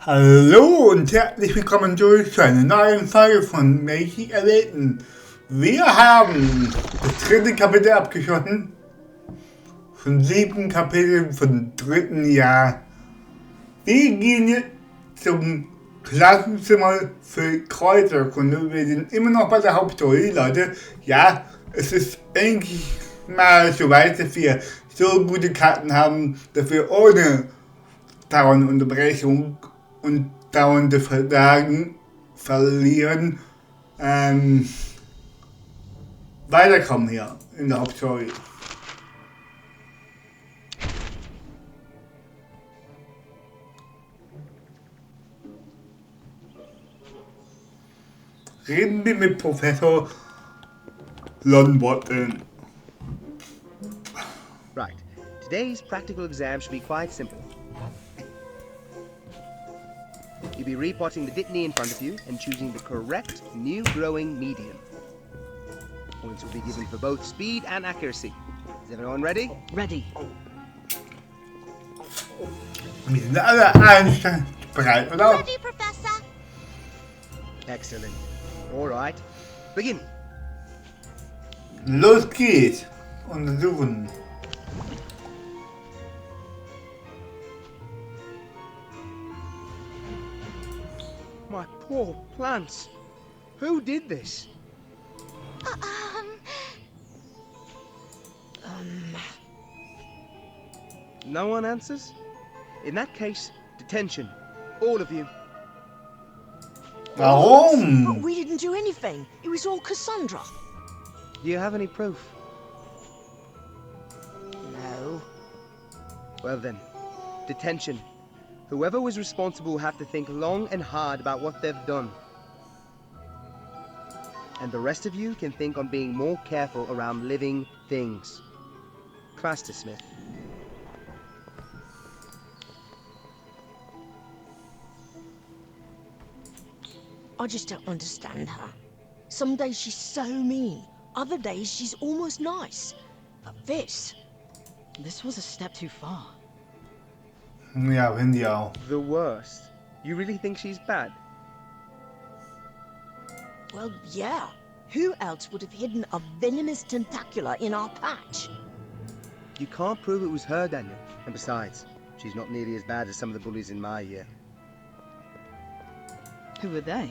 Hallo und herzlich willkommen zurück zu einer neuen Folge von Magic Awakened. Wir haben das dritte Kapitel abgeschlossen. Von 7 Kapiteln vom dritten Jahr. Wir gehen jetzt zum Klassenzimmer für Kreuzerkunde. Wir sind immer noch bei der Hauptstory, Leute. Ja, es ist eigentlich mal so weit, dass wir so gute Karten haben, dass wir ohne dauernde Unterbrechung und dauernde Verlagen verlieren, weiterkommen hier in der Hauptstory. Reden wir mit Professor Longbottom. Right. Today's practical exam should be quite simple. You'll be repotting the Dittany in front of you and choosing the correct new growing medium. Points will be given for both speed and accuracy. Is everyone ready? Ready. Wir sind alle einsteigsbereit, oder? Ready, Professor. Excellent. All right. Begin. Los geht's. Untersuchen. My poor plants. Who did this? No one answers? In that case, detention. All of you. Warum? But we didn't do anything. It was all Cassandra. Do you have any proof? No. Well then, detention. Whoever was responsible will have to think long and hard about what they've done. And the rest of you can think on being more careful around living things. Class dismissed. I just don't understand her. Some days she's so mean. Other days she's almost nice. But this was a step too far. Ja, finde ich auch. The worst. You really think she's bad? Well, yeah. Who else would have hidden a venomous tentacula in our patch? You can't prove it was her, Daniel. And besides, she's not nearly as bad as some of the bullies in my year. Who are they?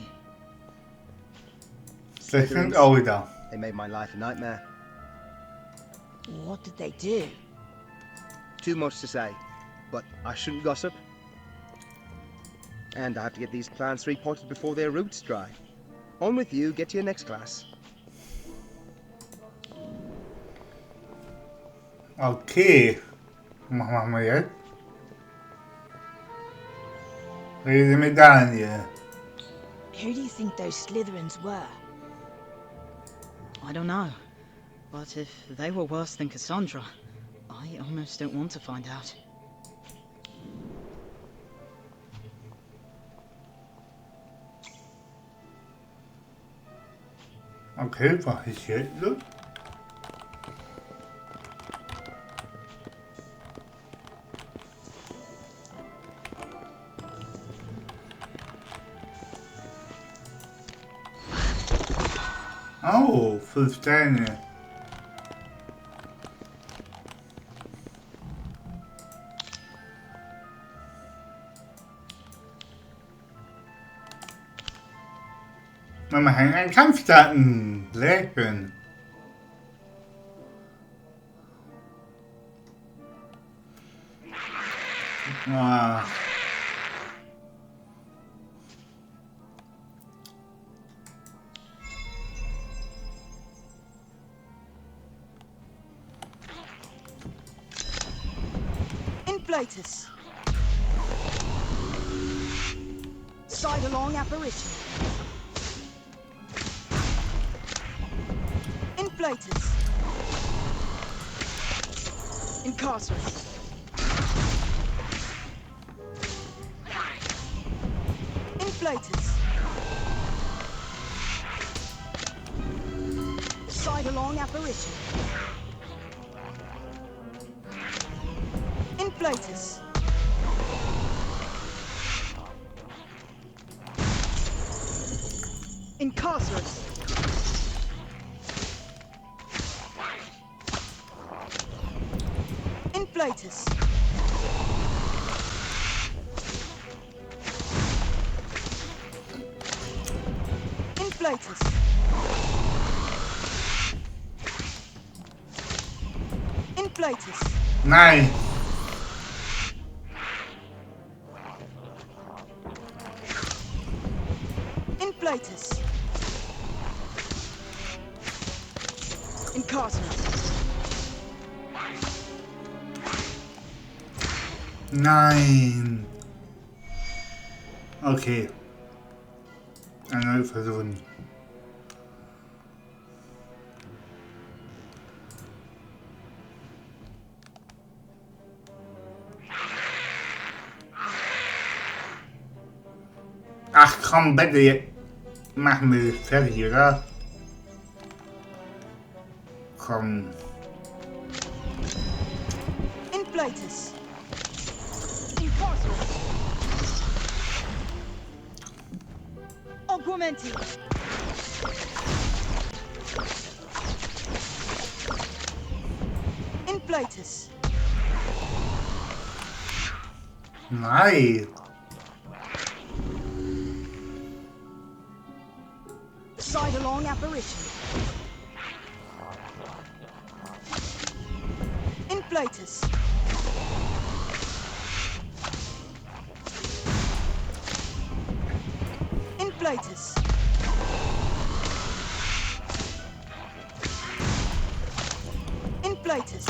Das stimmt auch wieder. They made my life a nightmare. What did they do? Too much to say, but I shouldn't gossip. And I have to get these plants repotted before their roots dry. On with you, get to your next class. Okay. Was machen wir jetzt? Rede mit Daniel. Who do you think those Slytherins were? I don't know. But if they were worse than Cassandra, I almost don't want to find out. Okay, was ist jetzt los? Oh, 5 Steine. Wir machen einen Kampf starten. Sehr schön. Ah. Inflatus. Sidelong apparition. Inflatus. Incarcerate. Inflatus. Sidelong apparition. Inflatus. Incarcerate. Inflatus. Inflatus. Inflatus. Nein. Inflatus. Incarcerate. Nein. Okay. Erneut versuchen. Ach komm, bitte. Machen wir das fertig, oder? Komm. Inflatus. Incarcerate. Augmenti. Inflatus. Nein. Sidelong apparition. Inflatus. Inflatus. Inflatus.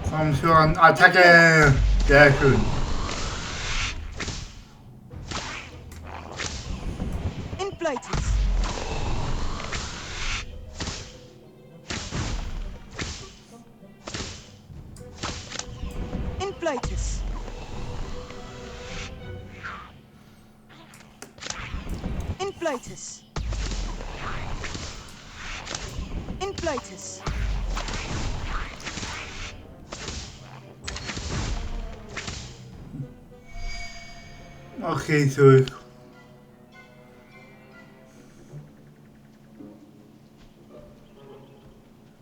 Komm schon, Attacke. Sehr schön. Inflatus. Inflatus. Inflatus. Inflatus. Okay, zurück.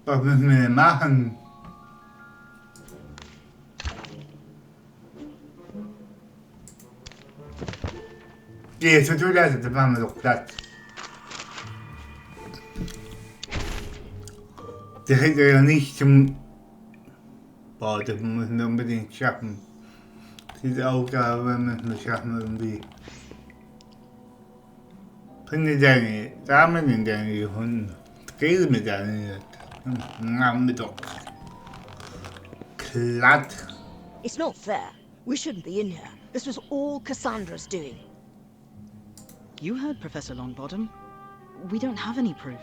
Was müssen wir denn machen? Geh zur Toilette, dann machen wir doch Platz. Der hätte ja nicht zum... Boah, das müssen wir unbedingt schaffen. Diese Aufgabe müssen wir schaffen irgendwie. Finde deine Damen in deine gefunden. Rede mit deinen Namen mit doch. Glatt. It's not fair. We shouldn't be in here. This was all Cassandra's doing. You heard Professor Longbottom. We don't have any proof.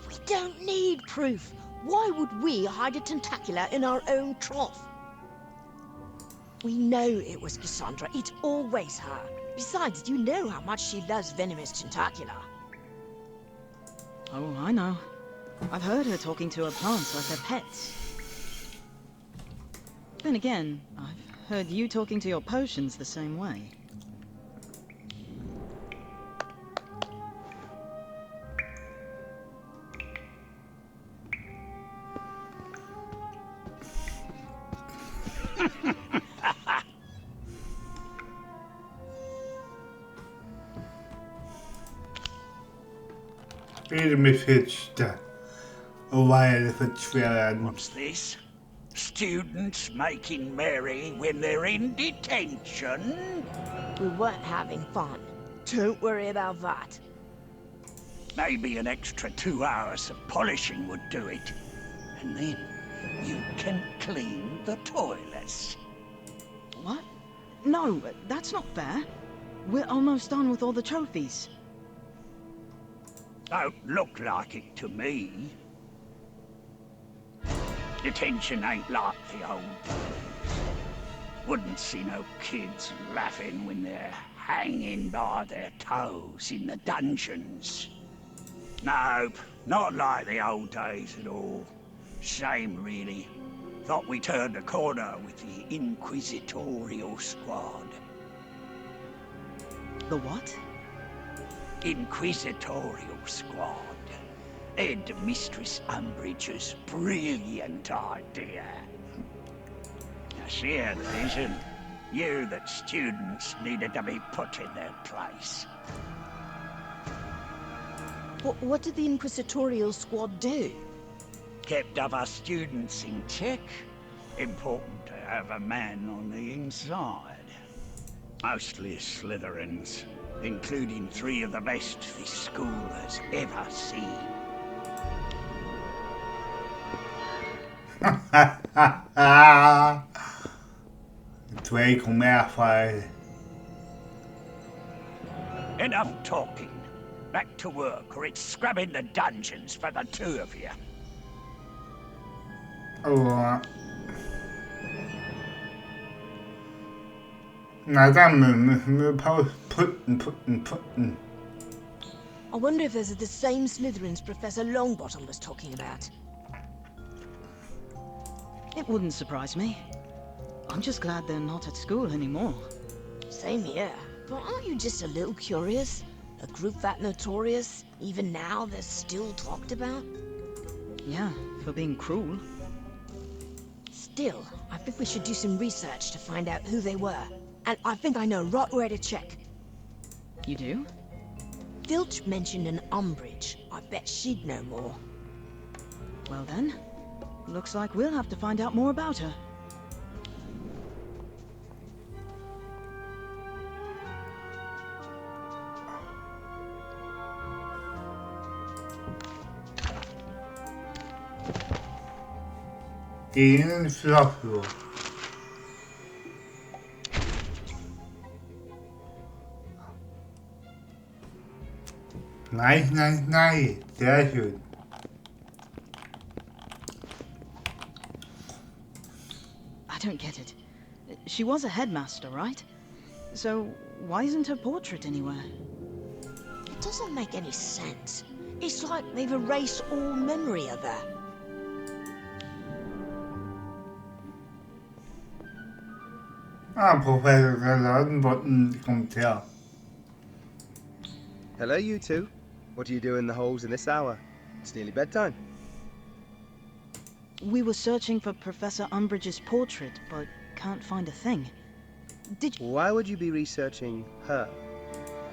We don't need proof. Why would we hide a tentacular in our own trough? We know it was Cassandra. It's always her. Besides, you know how much she loves venomous tentacula. Oh, I know. I've heard her talking to her plants like they're pets. Then again, I've heard you talking to your potions the same way. Rede mich jetzt da. Oh, weil das wird schwer werden. What's this? Students making merry when they're in detention? We weren't having fun. Don't worry about that. Maybe an extra 2 hours of polishing would do it. And then you can clean the toilets. What? No, that's not fair. We're almost done with all the trophies. Don't look like it to me. Detention ain't like the old days. Wouldn't see no kids laughing when they're hanging by their toes in the dungeons. Nope, not like the old days at all. Shame, really. Thought we turned a corner with the Inquisitorial Squad. The what? Inquisitorial Squad. Ed Mistress Umbridge's brilliant idea. Now share the vision. You that students needed to be put in their place. What did the Inquisitorial Squad do? Kept other students in check. Important to have a man on the inside. Mostly Slytherins, including 3 of the best this school has ever seen. Draco Malfoy. Enough talking. Back to work, or it's scrubbing the dungeons for the 2 of you. Allora. Na dann müssen wir Pause putten. I wonder if those are the same Slytherins Professor Longbottom was talking about. It wouldn't surprise me. I'm just glad they're not at school anymore. Same here. But aren't you just a little curious? A group that notorious, even now they're still talked about? Yeah, for being cruel. Still, I think we should do some research to find out who they were. And I think I know right where to check. You do? Filch mentioned an Umbridge. I bet she'd know more. Well then, looks like we'll have to find out more about her. Gegen Flachlo. Nice. Sehr schön. I don't get it. She was a headmaster, right? So why isn't her portrait anywhere? It doesn't make any sense. It's like they've erased all memory of her. Professor Longbottom kommt her. Hello, you two. What are you doing in the holes in this hour? It's nearly bedtime. We were searching for Professor Umbridge's portrait, but can't find a thing. Did you? Why would you be researching her?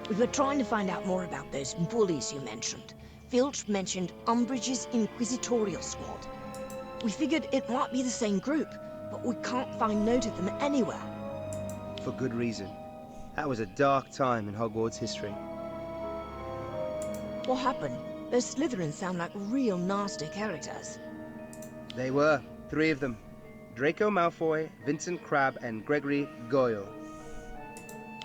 We were trying to find out more about those bullies you mentioned. Filch mentioned Umbridge's Inquisitorial Squad. We figured it might be the same group, but we can't find note of them anywhere. For good reason. That was a dark time in Hogwarts history. What happened? Those Slytherins sound like real nasty characters. They were. 3 of them. Draco Malfoy, Vincent Crabbe, and Gregory Goyle.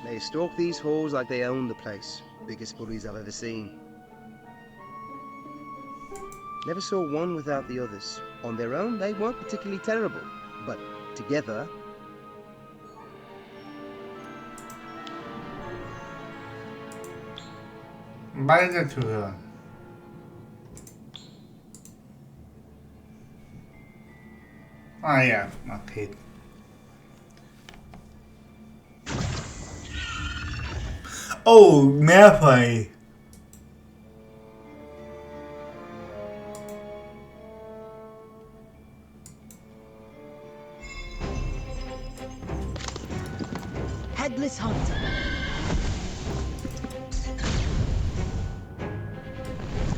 They stalk these halls like they own the place. Biggest bullies I've ever seen. Never saw one without the others. On their own, they weren't particularly terrible. But together... Weiter zu hören. Ah ja, okay. Oh, Malfoy. Headless Hunter.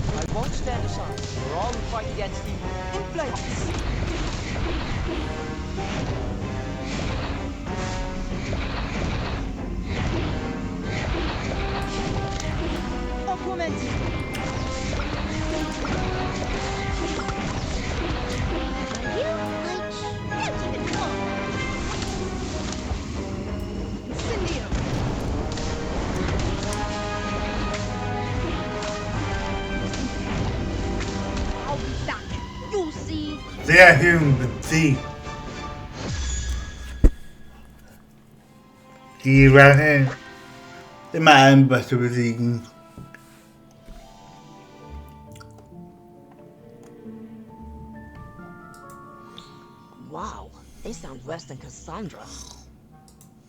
I won't stand aside. We're all who fight against evil. In place. Augmented. You like can't even talk. Incendio. I'll be back. You'll see. Sehr schön besiegt. Die werden immer einfach zu besiegen. Wow, they sound worse than Cassandra.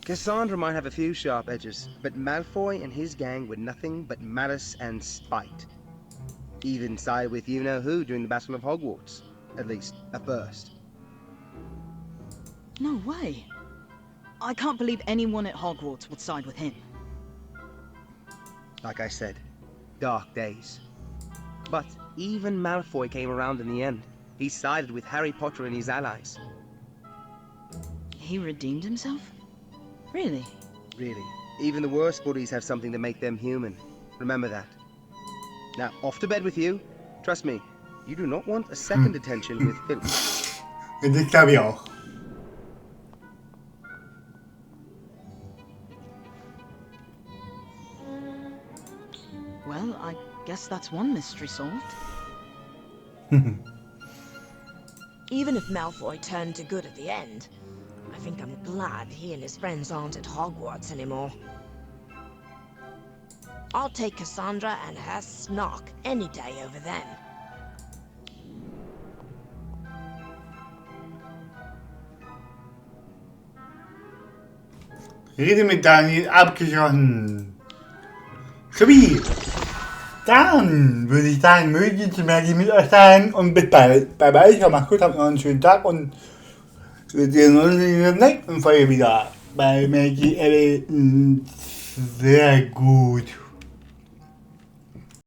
Cassandra might have a few sharp edges, but Malfoy and his gang were nothing but malice and spite. Even sided with you-know-who during the Battle of Hogwarts. At least, at first. No way. I can't believe anyone at Hogwarts would side with him. Like I said, dark days. But even Malfoy came around in the end. He sided with Harry Potter and his allies. He redeemed himself? Really? Really. Even the worst bullies have something to make them human. Remember that. Now, off to bed with you. Trust me, you do not want a second attention with Philip. Das glaube ich auch. Well, I guess that's one mystery solved. Even if Malfoy turned to good at the end, I think I'm glad he and his friends aren't at Hogwarts anymore. I'll take Cassandra and her snark any day over them. Rede mit Daniel abgeschossen. Sowie. Dann würde ich sagen, möge die Magie mit euch sein und bis bald. Bye bye, ich hoffe, macht's gut, habt noch einen schönen Tag und wir sehen uns in der nächsten Folge wieder bei Magic Awakened. Sehr gut.